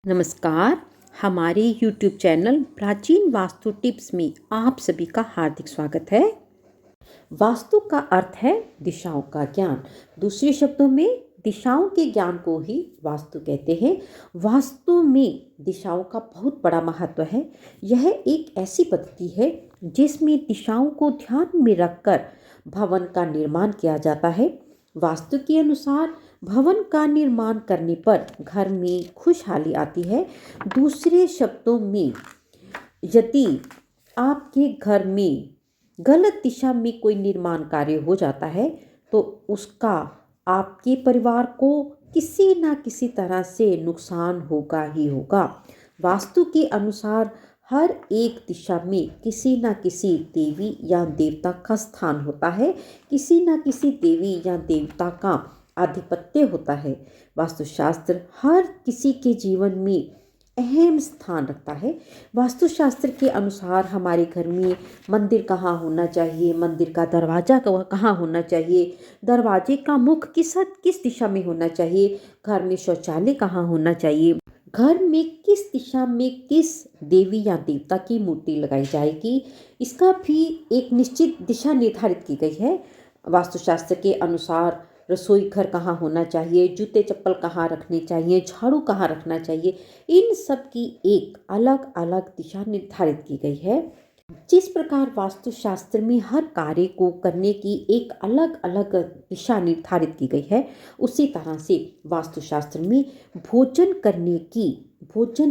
नमस्कार। हमारे YouTube channel प्राचीन वास्तु टिप्स में आप सभी का हार्दिक स्वागत है। वास्तु का अर्थ है दिशाओं का ज्ञान। दूसरे शब्दों में दिशाओं के ज्ञान को ही वास्तु कहते हैं। वास्तु में दिशाओं का बहुत बड़ा महत्व है। यह एक ऐसी पद्धति है जिसमें दिशाओं को ध्यान में रखकर भवन का निर्माण किया जाता है। वास्तु के अनुसार भवन का निर्माण करने पर घर में खुशहाली आती है। दूसरे शब्दों में, यदि आपके घर में गलत दिशा में कोई निर्माण कार्य हो जाता है तो उसका आपके परिवार को किसी ना किसी तरह से नुकसान होगा ही होगा। वास्तु के अनुसार हर एक दिशा में किसी ना किसी देवी या देवता का स्थान होता है, किसी ना किसी देवी या देवता का आधिपत्य होता है। वास्तुशास्त्र हर किसी के जीवन में अहम स्थान रखता है। वास्तुशास्त्र के अनुसार हमारे घर में मंदिर कहाँ होना चाहिए, मंदिर का दरवाज़ा कहाँ होना चाहिए, दरवाजे का मुख किस दिशा में होना चाहिए, घर में शौचालय कहाँ होना चाहिए, घर में किस दिशा में किस देवी या देवता की मूर्ति लगाई जाएगी, इसका भी एक निश्चित दिशा निर्धारित की गई है। वास्तुशास्त्र के अनुसार रसोई घर कहाँ होना चाहिए, जूते चप्पल कहाँ रखने चाहिए, झाड़ू कहाँ रखना चाहिए, इन सब की एक अलग अलग दिशा निर्धारित की गई है। जिस प्रकार वास्तुशास्त्र में हर कार्य को करने की एक अलग अलग दिशा निर्धारित की गई है, उसी तरह से वास्तुशास्त्र में भोजन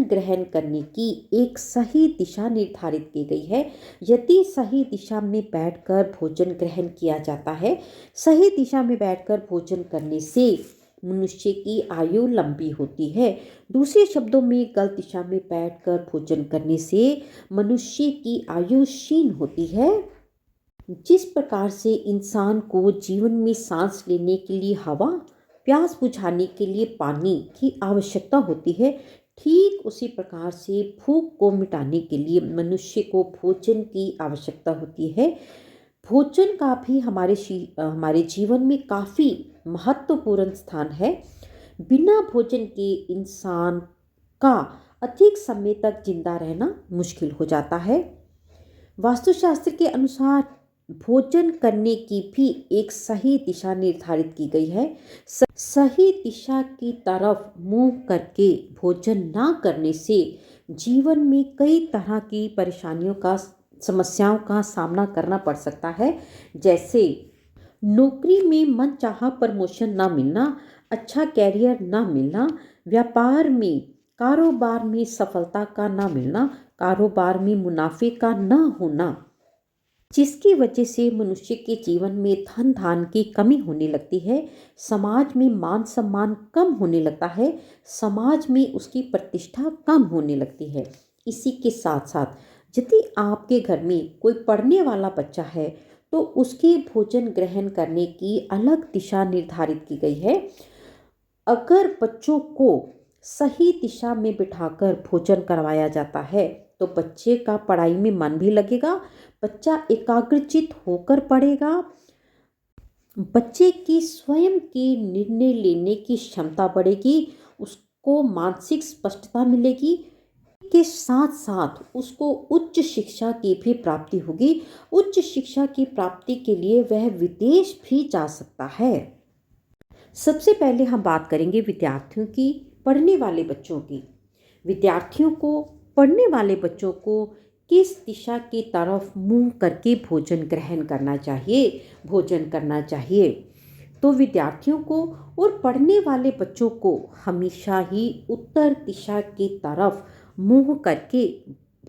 ग्रहण करने की एक सही दिशा निर्धारित की गई है। यदि सही दिशा में बैठकर भोजन ग्रहण किया जाता है, सही दिशा में बैठकर भोजन करने से मनुष्य की आयु लंबी होती है। दूसरे शब्दों में, गलत दिशा में बैठकर भोजन करने से मनुष्य की आयु क्षीण होती है। जिस प्रकार से इंसान को जीवन में सांस लेने के लिए हवा, प्यास बुझाने के लिए पानी की आवश्यकता होती है, ठीक उसी प्रकार से भूख को मिटाने के लिए मनुष्य को भोजन की आवश्यकता होती है। भोजन का भी हमारे जीवन में काफ़ी महत्वपूर्ण स्थान है। बिना भोजन के इंसान का अधिक समय तक जिंदा रहना मुश्किल हो जाता है। वास्तुशास्त्र के अनुसार भोजन करने की भी एक सही दिशा निर्धारित की गई है। सही दिशा की तरफ मुंह करके भोजन ना करने से जीवन में कई तरह की समस्याओं का सामना करना पड़ सकता है। जैसे नौकरी में मनचाहा प्रमोशन ना मिलना, अच्छा कैरियर ना मिलना, व्यापार में कारोबार में सफलता का ना मिलना, कारोबार में मुनाफे का ना होना, जिसकी वजह से मनुष्य के जीवन में धन धान की कमी होने लगती है। समाज में मान सम्मान कम होने लगता है, समाज में उसकी प्रतिष्ठा कम होने लगती है। इसी के साथ साथ यदि आपके घर में कोई पढ़ने वाला बच्चा है तो उसके भोजन ग्रहण करने की अलग दिशा निर्धारित की गई है। अगर बच्चों को सही दिशा में बिठाकर भोजन करवाया जाता है तो बच्चे का पढ़ाई में मन भी लगेगा, बच्चा एकाग्रचित होकर पढ़ेगा, बच्चे की स्वयं की निर्णय लेने की क्षमता बढ़ेगी, उसको मानसिक स्पष्टता मिलेगी, के साथ साथ उसको उच्च शिक्षा की भी प्राप्ति होगी। उच्च शिक्षा की प्राप्ति के लिए वह विदेश भी जा सकता है। सबसे पहले हम बात करेंगे विद्यार्थियों की, पढ़ने वाले बच्चों को किस दिशा की तरफ मुंह करके भोजन ग्रहण करना चाहिए। तो विद्यार्थियों को और पढ़ने वाले बच्चों को हमेशा ही उत्तर दिशा की तरफ मुंह करके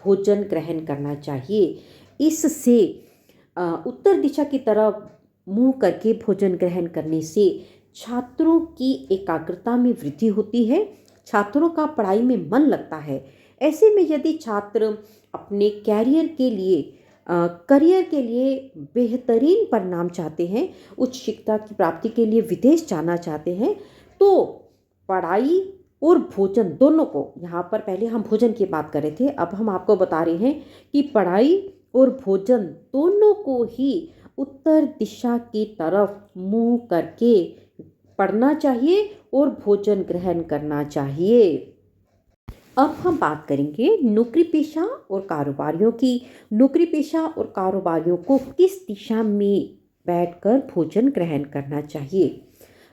भोजन ग्रहण करना चाहिए। इससे उत्तर दिशा की तरफ मुंह करके भोजन ग्रहण करने से छात्रों की एकाग्रता में वृद्धि होती है, छात्रों का पढ़ाई में मन लगता है। ऐसे में यदि छात्र अपने करियर के लिए बेहतरीन परिणाम चाहते हैं, उच्च शिक्षा की प्राप्ति के लिए विदेश जाना चाहते हैं, तो पढ़ाई और भोजन दोनों को, यहाँ पर पहले हम भोजन की बात कर रहे थे, अब हम आपको बता रहे हैं कि पढ़ाई और भोजन दोनों को ही उत्तर दिशा की तरफ मुंह करके पढ़ना चाहिए और भोजन ग्रहण करना चाहिए। अब हम बात करेंगे नौकरी पेशा और कारोबारियों की। नौकरी पेशा और कारोबारियों को किस दिशा में बैठकर भोजन ग्रहण करना चाहिए?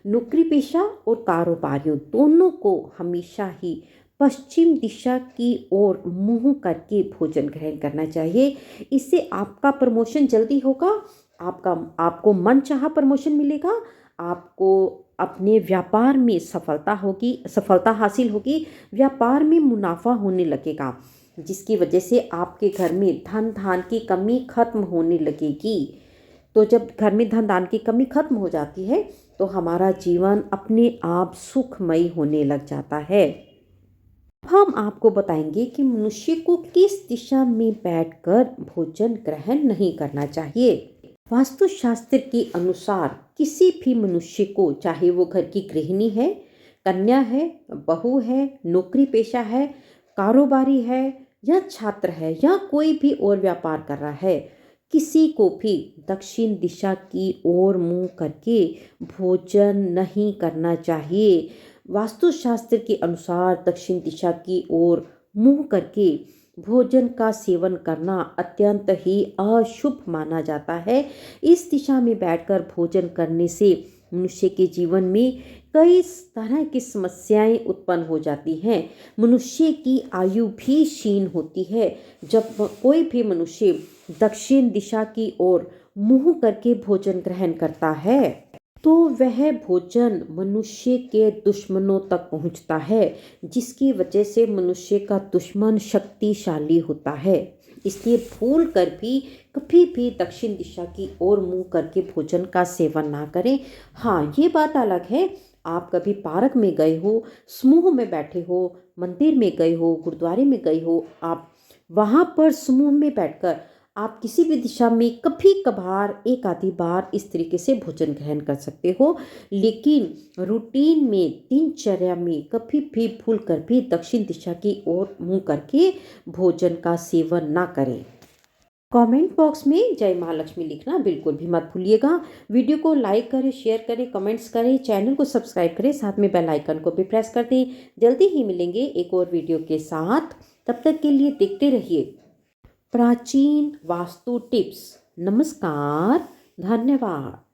नौकरी पेशा और कारोबारियों दोनों को हमेशा ही पश्चिम दिशा की ओर मुंह करके भोजन ग्रहण करना चाहिए। इससे आपका प्रमोशन जल्दी होगा, आपका आपको मनचाहा प्रमोशन मिलेगा, आपको अपने व्यापार में सफलता हासिल होगी, व्यापार में मुनाफा होने लगेगा, जिसकी वजह से आपके घर में धन धान की कमी खत्म होने लगेगी। तो जब घर में धन धान की कमी खत्म हो जाती है तो हमारा जीवन अपने आप सुखमय होने लग जाता है। हम आपको बताएंगे कि मनुष्य को किस दिशा में बैठकर भोजन ग्रहण नहीं करना चाहिए। वास्तुशास्त्र के अनुसार किसी भी मनुष्य को, चाहे वो घर की गृहिणी है, कन्या है, बहू है, नौकरी पेशा है, कारोबारी है या छात्र है या कोई भी और व्यापार कर रहा है, किसी को भी दक्षिण दिशा की ओर मुंह करके भोजन नहीं करना चाहिए। वास्तुशास्त्र के अनुसार दक्षिण दिशा की ओर मुंह करके भोजन का सेवन करना अत्यंत ही अशुभ माना जाता है। इस दिशा में बैठकर भोजन करने से मनुष्य के जीवन में कई तरह की समस्याएं उत्पन्न हो जाती हैं। मनुष्य की आयु भी क्षीण होती है। जब कोई भी मनुष्य दक्षिण दिशा की ओर मुंह करके भोजन ग्रहण करता है तो वह भोजन मनुष्य के दुश्मनों तक पहुंचता है, जिसकी वजह से मनुष्य का दुश्मन शक्तिशाली होता है। इसलिए भूल कर भी कभी भी दक्षिण दिशा की ओर मुंह करके भोजन का सेवन ना करें। हाँ, ये बात अलग है, आप कभी पार्क में गए हो, समूह में बैठे हो, मंदिर में गए हो, गुरुद्वारे में गए हो, आप वहाँ पर समूह में बैठकर आप किसी भी दिशा में कभी कभार एक आधी बार इस तरीके से भोजन ग्रहण कर सकते हो, लेकिन रूटीन में, दिनचर्या में कभी भी भूल कर भी दक्षिण दिशा की ओर मुंह करके भोजन का सेवन ना करें। कमेंट बॉक्स में जय महालक्ष्मी लिखना बिल्कुल भी मत भूलिएगा। वीडियो को लाइक करें, शेयर करें, कमेंट्स करें, चैनल को सब्सक्राइब करें, साथ में बेल आइकन को भी प्रेस कर दें। जल्दी ही मिलेंगे एक और वीडियो के साथ, तब तक के लिए देखते रहिए प्राचीन वास्तु टिप्स। नमस्कार, धन्यवाद।